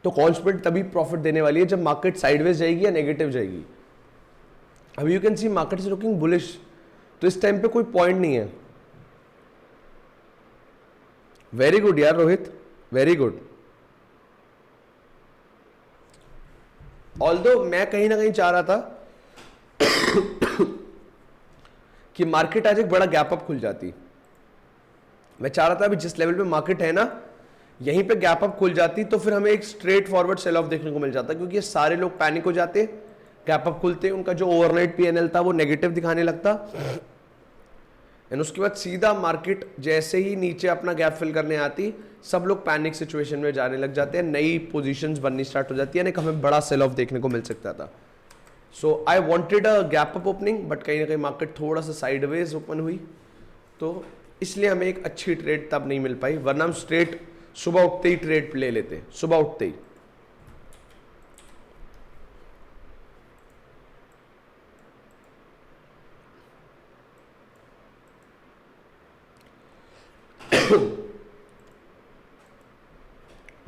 तो कॉल स्प्रेड तभी प्रॉफिट देने वाली है जब मार्केट साइडवेज जाएगी या नेगेटिव जाएगी. अभी you can see market is looking bullish, तो इस टाइम पे कोई पॉइंट नहीं है. वेरी गुड यार रोहित, वेरी गुड. ऑल्दो मैं कहीं ना कहीं चाह रहा था कि मार्केट आज एक बड़ा गैप अप खुल जाती. मैं चाह रहा था अभी जिस लेवल पे मार्केट है ना, यहीं पे गैप अप खुल जाती तो फिर हमें एक स्ट्रेट फॉरवर्ड सेल ऑफ देखने को मिल जाता, क्योंकि ये सारे लोग पैनिक हो जाते, गैप अप खुलते, उनका जो ओवरनाइट पीएनएल था वो नेगेटिव दिखाने लगता, एंड उसके बाद सीधा मार्केट जैसे ही नीचे अपना गैप फिल करने आती, सब लोग पैनिक सिचुएशन में जाने लग जाते हैं, नई पोजीशंस बननी स्टार्ट हो जाती है, यानी हमें बड़ा सेल ऑफ देखने को मिल सकता था. So I wanted a gap up opening, but कहीं ना कहीं मार्केट थोड़ा सा साइडवेज ओपन हुई, तो इसलिए हमें एक अच्छी ट्रेड तब नहीं मिल पाई, वरना हम स्ट्रेट सुबह उठते ही ट्रेड ले लेते, सुबह उठते ही.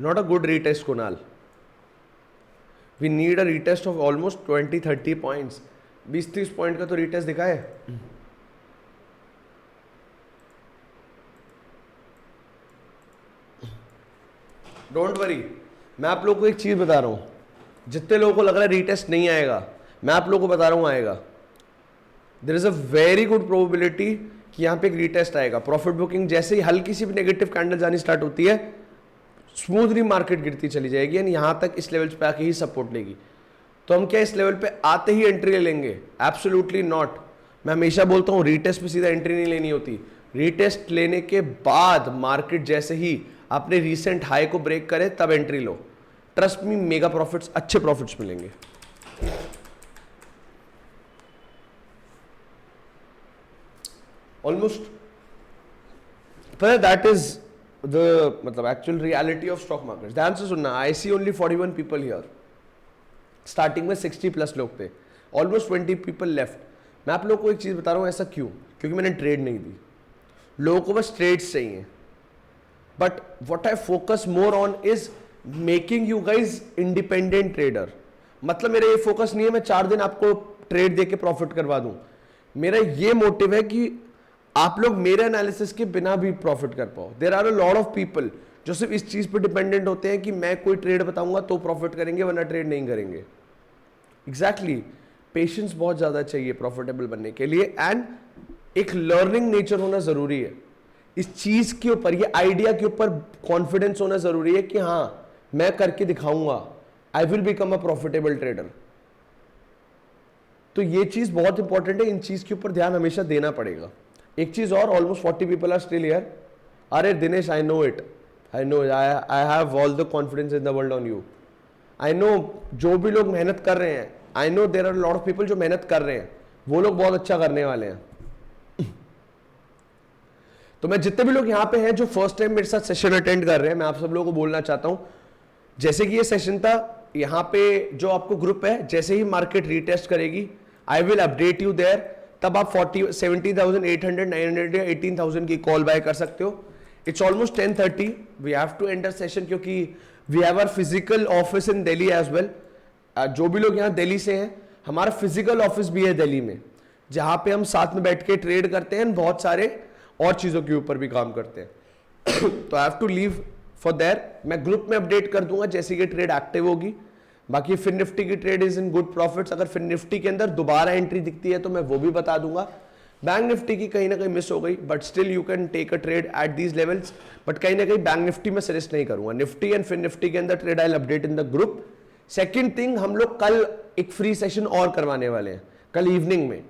Not a good retest, Kunal. We need a retest of almost 20-30 points. 20-30 point का तो रिटेस्ट दिखा है. डोंट वरी, मैं आप लोगों को एक चीज बता रहा हूं, जितने लोगों को लग रहा है रिटेस्ट नहीं आएगा, मैं आप लोगों को बता रहा हूं आएगा. There is a very good probability कि यहां पे एक रिटेस्ट आएगा. प्रॉफिट बुकिंग जैसे ही हल्की सी भी नेगेटिव कैंडल आनी स्टार्ट होती है, स्मूथली मार्केट गिरती चली जाएगी, यानी यहां तक इस लेवल पे आके ही सपोर्ट लेगी. तो हम क्या इस लेवल पे आते ही एंट्री ले लेंगे? Absolutely not. मैं हमेशा बोलता हूं रिटेस्ट पे सीधा एंट्री नहीं लेनी होती. रिटेस्ट लेने के बाद मार्केट जैसे ही अपने रीसेंट हाई को ब्रेक करे तब एंट्री लो. ट्रस्ट मी, मेगा प्रॉफिट्स, अच्छे प्रॉफिट्स मिलेंगे. ऑलमोस्ट दैट इज द मतलब actual reality of stock market. ध्यान से सुनना, आई सी ओनली 41 पीपल हियर. स्टार्टिंग में 60 प्लस लोग थे, ऑलमोस्ट 20 पीपल लेफ्ट. मैं आप लोगों को एक चीज बता रहा हूं, ऐसा क्यों? क्योंकि मैंने ट्रेड नहीं दी. लोगों को बस ट्रेड्स चाहिए, but what I focus more on is making you guys independent trader. मतलब मेरा ये फोकस नहीं है मैं 4 दिन आपको ट्रेड देके प्रॉफिट करवा दूं। मेरा ये मोटिव है कि आप लोग मेरे एनालिसिस के बिना भी प्रॉफिट कर पाओ। There are a lot of people जो सिर्फ इस चीज पर डिपेंडेंट होते हैं कि मैं कोई ट्रेड बताऊंगा तो प्रॉफिट करेंगे वरना ट्रेड नहीं करेंगे। एग्जैक्टली पेशेंस बहुत ज्यादा चाहिए प्रॉफिटेबल बनने के लिए, एंड एक लर्निंग नेचर होना जरूरी है। इस चीज के ऊपर, ये आइडिया के ऊपर कॉन्फिडेंस होना जरूरी है कि हाँ मैं करके दिखाऊंगा, I will become a profitable trader. तो ये चीज बहुत इंपॉर्टेंट है, इन चीज के ऊपर ध्यान हमेशा देना पड़ेगा। एक चीज और, almost 40 people are still here. अरे Dinesh, I know it, I know, I have all the confidence in the world on you. I know जो भी लोग मेहनत कर रहे हैं, I know there are lot of people जो मेहनत कर रहे हैं, वो लोग बहुत अच्छा करने वाले हैं। तो मैं जितने भी लोग यहां पे हैं जो फर्स्ट टाइम मेरे साथ सेशन अटेंड कर रहे हैं, मैं आप सब लोगों को बोलना चाहता हूं, जैसे कि ये सेशन था, यहां पे जो आपको ग्रुप है, जैसे ही मार्केट रीटेस्ट करेगी I will update you there, तब आप 70,800, 900 या 18,000 की कॉल बाय कर सकते हो। It's almost 10:30, we have to end the session क्योंकि we have our physical office in Delhi as well. जो भी लोग यहाँ दिल्ली से हैं, हमारा फिजिकल ऑफिस भी है दिल्ली में, जहां पे हम साथ में बैठ के ट्रेड करते हैं, बहुत सारे और चीजों के ऊपर भी काम करते हैं। तो I have to leave for there. मैं ग्रुप में अपडेट कर दूंगा जैसे कि ट्रेड एक्टिव होगी। बाकी फिन निफ्टी की trade is in good profits, अगर फिन निफ्टी के अंदर दोबारा एंट्री दिखती है तो मैं वो भी बता दूंगा। बैंक निफ्टी की कहीं ना कहीं मिस हो गई, but still you can take a trade at these levels, but कहीं ना कहीं बैंक निफ्टी में सजेस्ट नहीं करूंगा। निफ्टी एंड फिन निफ्टी के अंदर trade I will update in the group. Second thing, हम लोग कल एक फ्री सेशन और करवाने वाले हैं, कल इवनिंग में।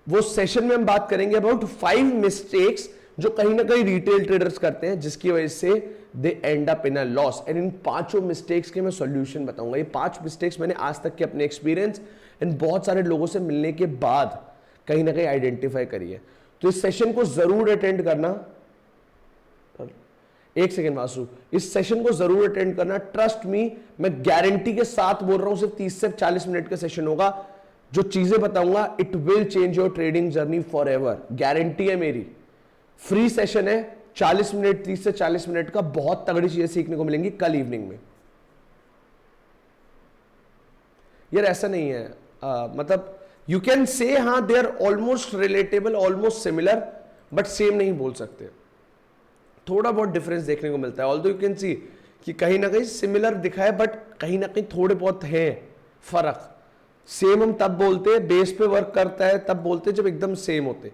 वो सेशन में हम बात करेंगे अबाउट 5 मिस्टेक्स जो कहीं ना कहीं रिटेल ट्रेडर्स करते हैं, जिसकी वजह से they end up in a loss, and in 5 mistakes के मैं सॉल्यूशन बताऊंगा। ये 5 मिस्टेक्स मैंने आज तक के अपने एक्सपीरियंस एंड बहुत सारे लोगों से मिलने के बाद कहीं ना कहीं आइडेंटिफाई करी है। तो इस सेशन को जरूर अटेंड करना। एक सेकेंड वासु, इस सेशन को जरूर अटेंड करना, ट्रस्ट मी, मैं गारंटी के साथ बोल रहा हूं, सिर्फ 30 से 40 मिनट का सेशन होगा। जो चीजें बताऊंगा it will change your trading journey for ever, guarantee है मेरी। फ्री सेशन है, 40 मिनट, 30 से 40 मिनट का, बहुत तगड़ी चीजें सीखने को मिलेंगी कल इवनिंग में। यार ऐसा नहीं है, मतलब यू कैन से हाँ they are almost relatable, almost similar, but same नहीं बोल सकते। थोड़ा बहुत डिफरेंस देखने को मिलता है। ऑल्दो यू कैन सी कि कहीं ना कहीं सिमिलर दिखा है, बट कहीं ना कहीं थोड़े बहुत है फर्क। सेम हम तब बोलते हैं, बेस पे वर्क करता है तब बोलते हैं जब एकदम सेम होते।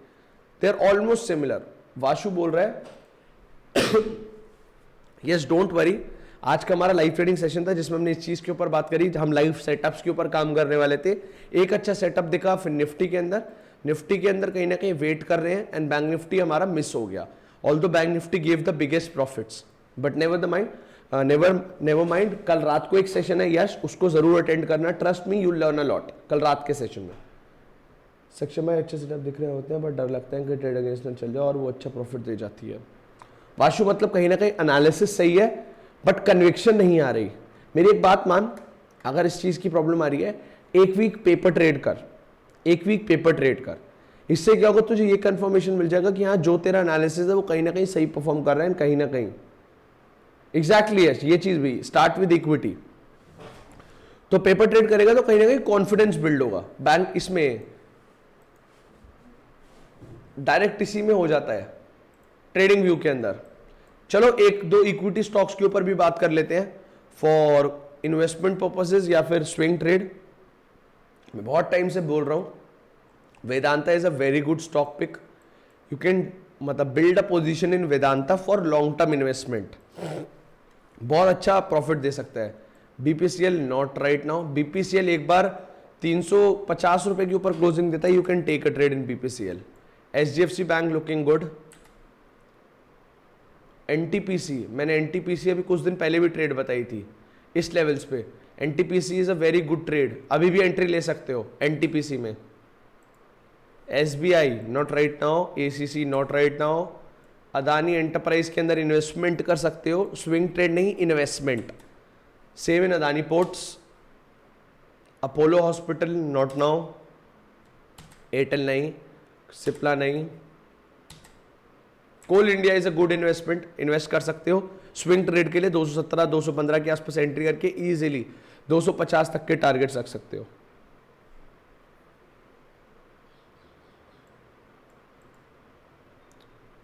They are almost similar. Vashu बोल रहा है यस, डोंट वरी। आज का हमारा लाइव ट्रेडिंग सेशन था जिसमें हमने इस चीज के ऊपर बात करी, हम लाइव सेटअप्स के ऊपर काम करने वाले थे। एक अच्छा सेटअप दिखा फिर निफ्टी के अंदर, निफ्टी के अंदर कहीं ना कहीं वेट कर रहे हैं, एंड बैंक निफ्टी हमारा मिस हो गया। Although bank Nifty give the biggest profits, but never mind. कल रात को एक सेशन है यश, उसको जरूर अटेंड करना, trust me, you learn a lot कल रात के सेशन में। सक्षम है, अच्छे सेटअप दिख रहे होते हैं, बट डर लगता है कि ट्रेड अगेंस्ट न चल जाए और वो अच्छा प्रॉफिट दे जाती है। वाशु मतलब कहीं ना कहीं एनालिसिस सही है, बट कन्विक्शन नहीं आ रही। मेरी एक बात मान, अगर इस चीज की प्रॉब्लम आ रही है, एक वीक पेपर ट्रेड कर, एक वीक पेपर ट्रेड कर। इससे क्या होगा, तुझे ये कंफर्मेशन मिल जाएगा कि हाँ जो तेरा एनालिसिस है वो कहीं ना कहीं सही परफॉर्म कर रहा है, कहीं ना कहीं। एग्जैक्टली यस, ये चीज भी स्टार्ट विद इक्विटी। तो पेपर ट्रेड करेगा तो कहीं ना कहीं कॉन्फिडेंस बिल्ड होगा। बैंक इसमें डायरेक्ट इसी में हो जाता है ट्रेडिंग व्यू के अंदर। चलो एक दो इक्विटी स्टॉक्स के ऊपर भी बात कर लेते हैं फॉर इन्वेस्टमेंट पर्पसेस या फिर स्विंग ट्रेड। मैं बहुत टाइम से बोल रहा हूं Vedanta is a very good stock pick. You can मतलब build a position in Vedanta for long term investment, बहुत अच्छा प्रॉफिट दे सकता है। BPCL not right now, BPCL एक बार 350 रुपए के ऊपर क्लोजिंग देता है, you can take a trade in BPCL. HDFC bank looking good. NTPC, मैंने एनटीपीसी अभी कुछ दिन पहले भी ट्रेड बताई थी इस लेवल्स पे। NTPC is a very good trade, अभी भी एंट्री ले सकते हो एनटीपीसी में। SBI not right now, ACC not right now. Adani enterprise के अंदर इन्वेस्टमेंट कर सकते हो, स्विंग ट्रेड नहीं, investment. Same in Adani ports. Apollo hospital not now, Airtel नहीं, सिप्ला नहीं, Coal India is a good investment, invest कर सकते हो स्विंग ट्रेड के लिए। 217 215 के आसपास एंट्री करके इजीली 250 तक के टारगेट्स रख सकते हो।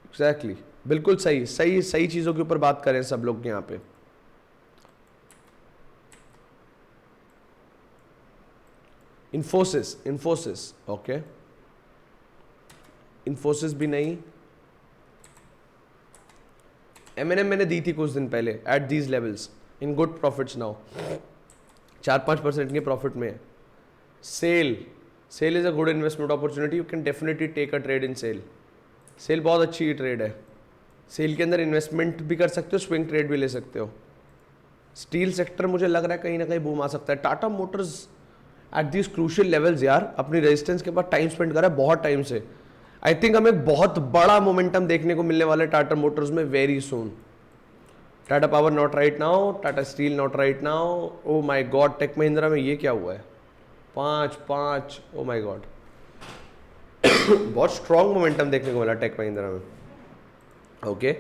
एग्जैक्टली बिल्कुल सही सही सही चीजों के ऊपर बात करें सब लोग यहां पे। इन्फोसिस, इन्फोसिस ओके, इन्फोसिस भी नहीं। M&M मैंने दी थी कुछ दिन पहले at these levels in good profits now, 4-5% के प्रॉफिट में है। SAIL, SAIL is a good investment opportunity, you can definitely take a trade in SAIL. SAIL बहुत अच्छी ट्रेड है, सेल के अंदर इन्वेस्टमेंट भी कर सकते हो, स्विंग ट्रेड भी ले सकते हो। स्टील सेक्टर मुझे लग रहा है कहीं ना कहीं बूम आ सकता है। Tata Motors at this crucial levels यार अपनी रेजिस्टेंस के बाद टाइम स्पेंड करा है बहुत टाइम से। आई थिंक हमें बहुत बड़ा मोमेंटम देखने को मिलने वाला है टाटा मोटर्स में very soon. Tata Power not right now, Tata Steel not right now. Oh my God, Tech Mahindra में ये क्या हुआ है, 5 ओ माय गॉड बहुत स्ट्रॉन्ग मोमेंटम देखने को मिला टेक महिंद्रा में। Okay,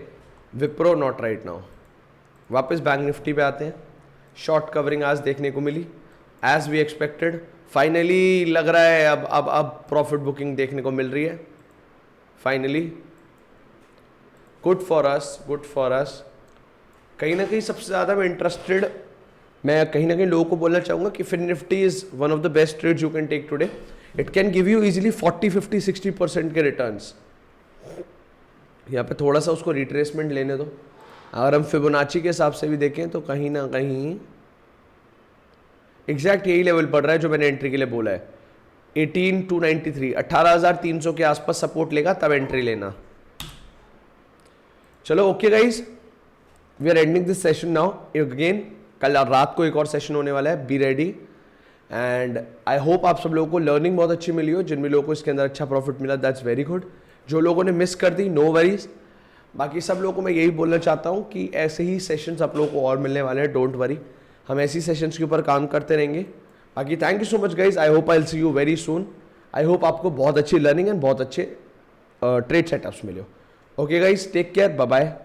Wipro not right now. वापस बैंक निफ्टी पे आते हैं, शॉर्ट कवरिंग आज देखने को मिली एज वी एक्सपेक्टेड। फाइनली लग रहा है अब प्रॉफिट बुकिंग देखने को मिल रही है finally. Good for us, good for अस। कहीं ना कहीं सबसे ज़्यादा मैं कहीं ना कहीं लोगों को बोलना चाहूँगा कि Fin Nifty is one of the best trades you can take today. It can give you easily 40-50-60% के रिटर्न्स। यहाँ पे थोड़ा सा उसको रिट्रेसमेंट लेने दो। अगर हम फिबोनाची के हिसाब से भी देखें तो कहीं ना कहीं एग्जैक्ट यही लेवल पड़ रहा है जो मैंने एंट्री के लिए बोला है, 18,293, 18,300 के आसपास सपोर्ट लेगा तब एंट्री लेना। चलो okay guys, we are ending this session now. Again कल रात को एक और सेशन होने वाला है, be ready. And I hope आप सब लोगों को लर्निंग बहुत अच्छी मिली हो। जिन भी लोगों को इसके अंदर अच्छा प्रॉफिट मिला दैट्स वेरी गुड। जो लोगों ने मिस कर दी नो वरीज। बाकी सब लोगों को मैं यही बोलना चाहता हूँ कि ऐसे ही सेशंस आप लोगों को और मिलने वाले हैं, डोंट वरी। हम ऐसी सेशंस के ऊपर काम करते रहेंगे। बाकी thank you so much guys, I hope I will see you very soon. I hope आपको बहुत अच्छी लर्निंग एंड बहुत अच्छे ट्रेड सेटअप्स मिले हो। Okay guys, take care, bye bye.